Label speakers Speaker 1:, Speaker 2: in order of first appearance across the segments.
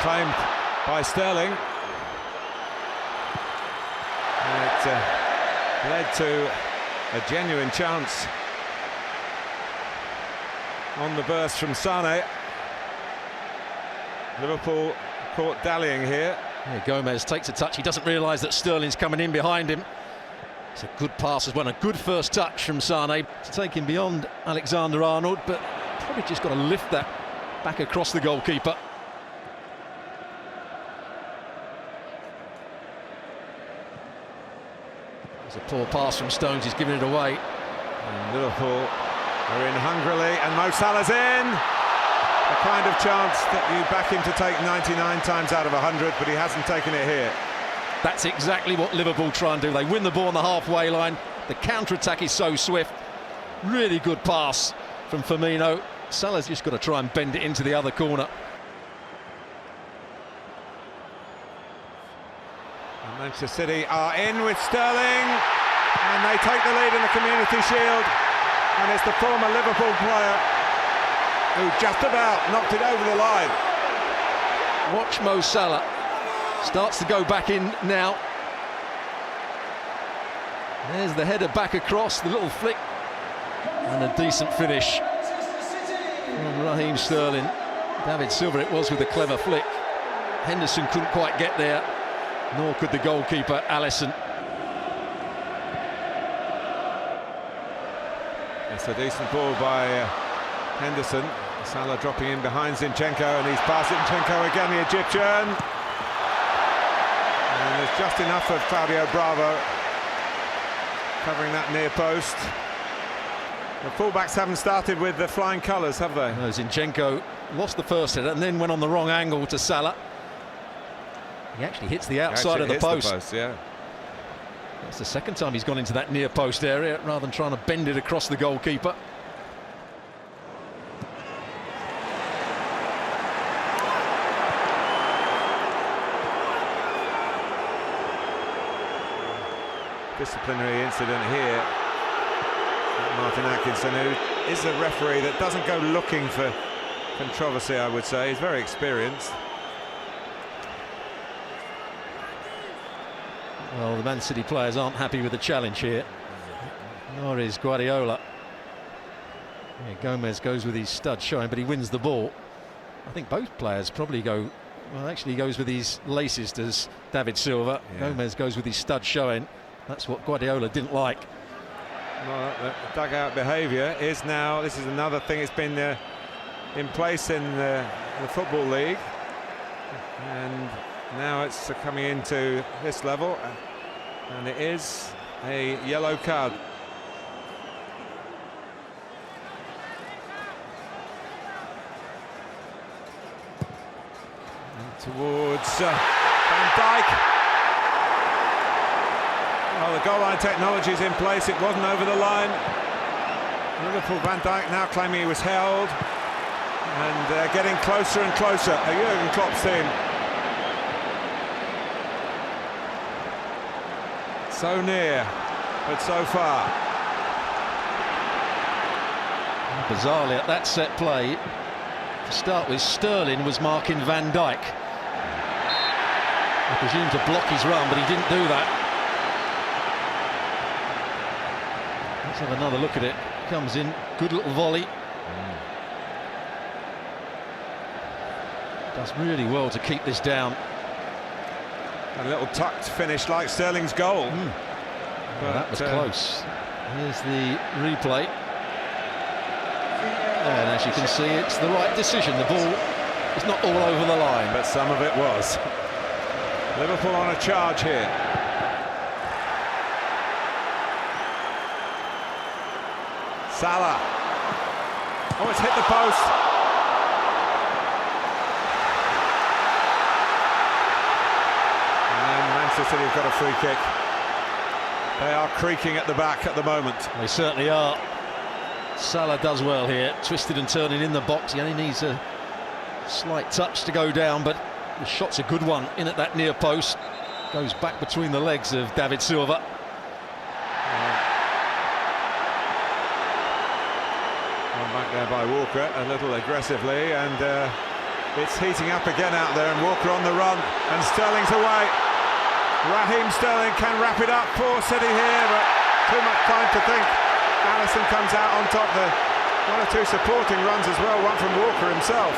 Speaker 1: claimed by Sterling. It led to a genuine chance on the burst from Sane. Liverpool caught dallying here.
Speaker 2: Yeah, Gomez takes a touch. He doesn't realise that Sterling's coming in behind him. It's a good pass as well, a good first touch from Sane to take him beyond Alexander-Arnold, but probably just got to lift that back across the goalkeeper. It's a poor pass from Stones, he's giving it away.
Speaker 1: And Liverpool are in hungrily, and Mo Salah's in. The kind of chance that you back him to take 99 times out of 100, but he hasn't taken it here.
Speaker 2: That's exactly what Liverpool try and do. They win the ball on the halfway line. The counter-attack is so swift. Really good pass from Firmino. Salah's just got to try and bend it into the other corner.
Speaker 1: And Manchester City are in with Sterling, and they take the lead in the Community Shield. And it's the former Liverpool player who just about knocked it over the line.
Speaker 2: Watch Mo Salah. Starts to go back in now. There's the header back across, the little flick. And a decent finish from Raheem Sterling. David Silva it was with a clever flick. Henderson couldn't quite get there, nor could the goalkeeper, Alisson.
Speaker 1: It's a decent ball by Henderson. Salah dropping in behind Zinchenko, and he's past Zinchenko again, the Egyptian. And there's just enough of Claudio Bravo covering that near post. The fullbacks haven't started with the flying colours, have they?
Speaker 2: No, Zinchenko lost the first header and then went on the wrong angle to Salah. He actually hits the outside of the post.
Speaker 1: Yeah.
Speaker 2: That's the second time he's gone into that near post area rather than trying to bend it across the goalkeeper.
Speaker 1: Disciplinary incident here. Martin Atkinson, who is a referee that doesn't go looking for controversy, I would say. He's very experienced.
Speaker 2: Well, the Man City players aren't happy with the challenge here. Nor is Guardiola. Yeah, Gomez goes with his stud showing, but he wins the ball. I think both players probably go... Well, actually he goes with his laces, does David Silva. Yeah. Gomez goes with his stud showing. That's what Guardiola didn't like.
Speaker 1: Well, the dugout behaviour is now... This is another thing that's been in place in the Football League. And now it's coming into this level. And it is a yellow card. And towards Van Dijk. Well, the goal line technology is in place. It wasn't over the line. Liverpool, Van Dijk now claiming he was held. And getting closer and closer. Jurgen Klopp's team. So near, but so far.
Speaker 2: Bizarrely, at that set play, to start with, Sterling was marking Van Dijk. I presume to block his run, but he didn't do that. Let's have another look at it. Comes in, good little volley. Does really well to keep this down.
Speaker 1: A little tucked finish like Sterling's goal.
Speaker 2: Well, that was close. Here's the replay. And as you can see, it's the right decision. The ball is not all over the line.
Speaker 1: But some of it was. Liverpool on a charge here. Salah. Oh, it's hit the post. Manchester City have got a free kick. They are creaking at the back at the moment.
Speaker 2: They certainly are. Salah does well here, twisted and turning in the box. He only needs a slight touch to go down, but the shot's a good one in at that near post. Goes back between the legs of David Silva.
Speaker 1: One back there by Walker, a little aggressively, and It's heating up again out there, and Walker on the run, and Sterling's away. Raheem Sterling can wrap it up for City here, but too much time to think. Alisson comes out on top. The one or two supporting runs as well, one from Walker himself.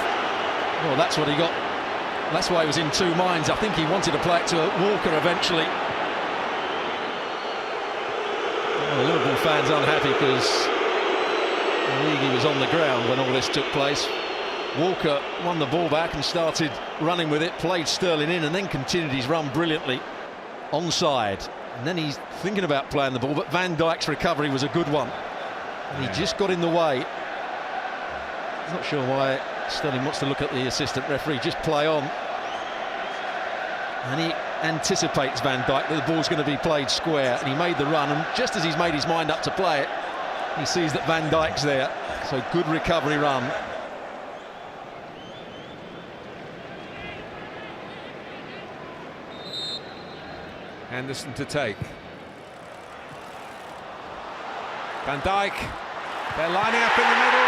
Speaker 2: Well, that's what he got. That's why he was in two minds. I think he wanted to play it to Walker eventually. Well, the Liverpool fans unhappy because Origi was on the ground when all this took place. Walker won the ball back and started running with it, played Sterling in, and then continued his run brilliantly onside. And then he's thinking about playing the ball, but Van Dijk's recovery was a good one. And he just got in the way. I'm not sure why Sterling wants to look at the assistant referee. Just play on. And he anticipates Van Dijk that the ball's going to be played square, and he made the run, and just as he's made his mind up to play it, he sees that Van Dijk's there. So good recovery run.
Speaker 1: Henderson to take. Van Dijk, they're lining up in the middle,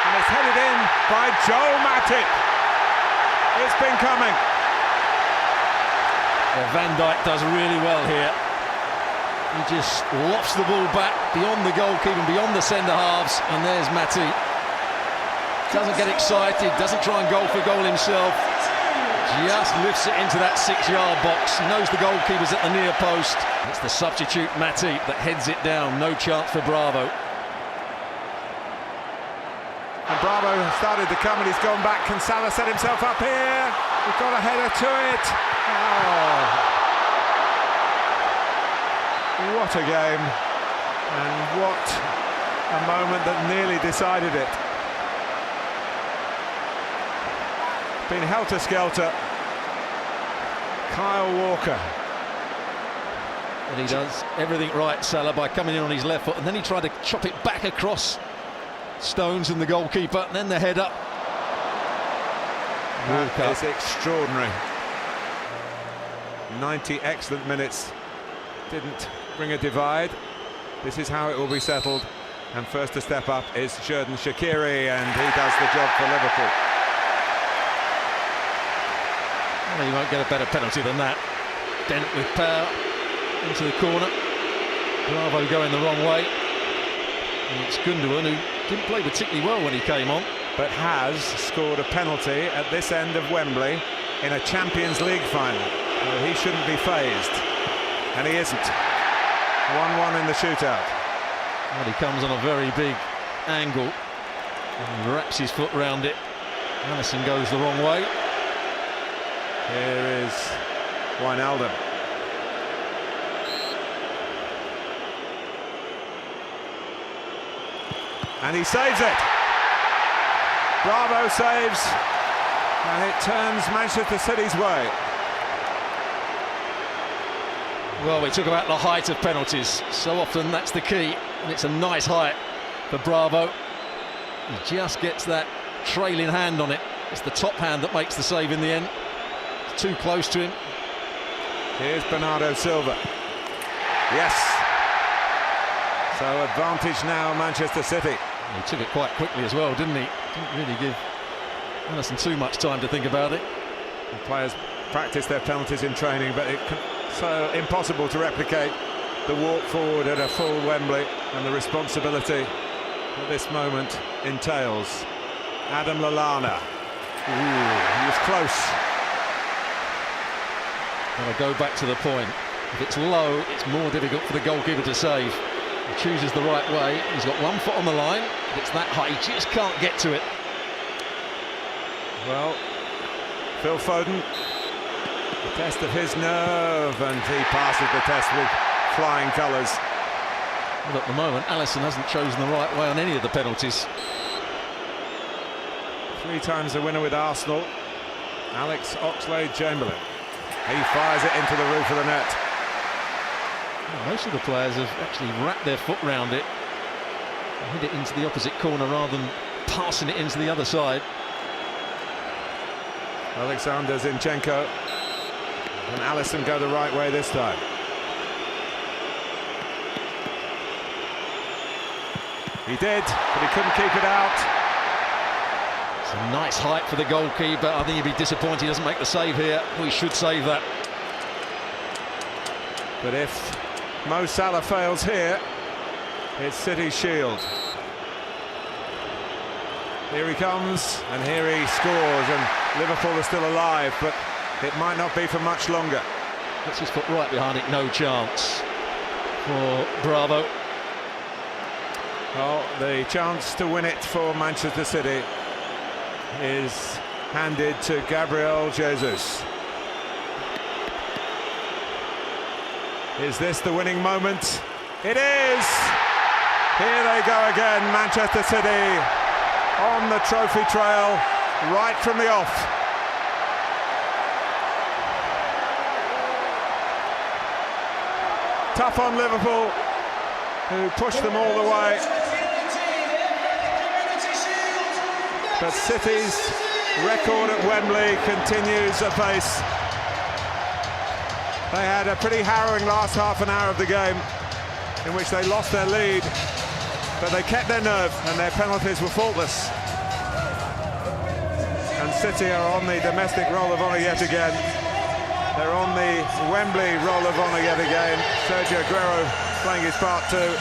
Speaker 1: and it's headed in by Joel Matip. It's been coming.
Speaker 2: Well, Van Dijk does really well here. He just lofts the ball back beyond the goalkeeper, beyond the centre halves, and there's Matip. Doesn't get excited, doesn't try and goal for goal himself. Just lifts it into that 6-yard box. He knows the goalkeeper's at the near post. It's the substitute Matip that heads it down. No chance for Bravo.
Speaker 1: And Bravo started to come, and he's gone back. Can Salah set himself up here? He's got a header to it. Oh. What a game. And what a moment that nearly decided it. Been helter-skelter. Kyle Walker.
Speaker 2: And he does everything right, Salah, by coming in on his left foot, and then he tried to chop it back across Stones and the goalkeeper, and then the header.
Speaker 1: That is extraordinary. 90 excellent minutes. Didn't bring a divide. This is how it will be settled. And first to step up is Xherdan Shaqiri, and he does the job for Liverpool.
Speaker 2: Well, you won't get a better penalty than that. Dent with power into the corner. Bravo going the wrong way. And it's Gundogan, who didn't play particularly well when he came on,
Speaker 1: but has scored a penalty at this end of Wembley in a Champions League final. Well, he shouldn't be fazed, and he isn't. 1-1 in the shootout.
Speaker 2: Well, he comes on a very big angle and wraps his foot round it. Alisson goes the wrong way.
Speaker 1: Here is Wijnaldum. And he saves it. Bravo saves, and it turns Manchester City's way.
Speaker 2: Well, we talk about the height of penalties. So often that's the key, and it's a nice height for Bravo. He just gets that trailing hand on it. It's the top hand that makes the save in the end. It's too close to him.
Speaker 1: Here's Bernardo Silva. Yes. So advantage now, Manchester City.
Speaker 2: He took it quite quickly as well, didn't he? Didn't really give Alisson too much time to think about it.
Speaker 1: The players practice their penalties in training, but it's so impossible to replicate the walk forward at a full Wembley and the responsibility that this moment entails. Adam Lallana. Ooh, he was close.
Speaker 2: I'll go back to the point. If it's low, it's more difficult for the goalkeeper to save. He chooses the right way. He's got 1 foot on the line. It's that high, he just can't get to it.
Speaker 1: Well, Phil Foden, the test of his nerve, and he passes the test with flying colours.
Speaker 2: Well, at the moment, Alisson hasn't chosen the right way on any of the penalties.
Speaker 1: 3 times the winner with Arsenal, Alex Oxlade-Chamberlain. He fires it into the roof of the net.
Speaker 2: Well, most of the players have actually wrapped their foot round it and hit it into the opposite corner rather than passing it into the other side.
Speaker 1: Alexander Zinchenko and Alisson go the right way this time. He did, but he couldn't keep it out.
Speaker 2: It's a nice height for the goalkeeper. I think he'd be disappointed he doesn't make the save here. We should save that.
Speaker 1: But if Mo Salah fails here, it's City's shield. Here he comes, and here he scores, and Liverpool are still alive, but it might not be for much longer.
Speaker 2: Puts his foot right behind it, no chance for Bravo.
Speaker 1: Well, the chance to win it for Manchester City is handed to Gabriel Jesus. Is this the winning moment? It is! Here they go again, Manchester City on the trophy trail right from the off. Tough on Liverpool, who pushed them all the way. But City's record at Wembley continues apace. They had a pretty harrowing last half an hour of the game in which they lost their lead, but they kept their nerve and their penalties were faultless. And City are on the domestic roll of honour yet again. They're on the Wembley roll of honour yet again. Sergio Aguero playing his part too.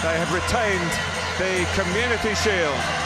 Speaker 1: They have retained the Community Shield.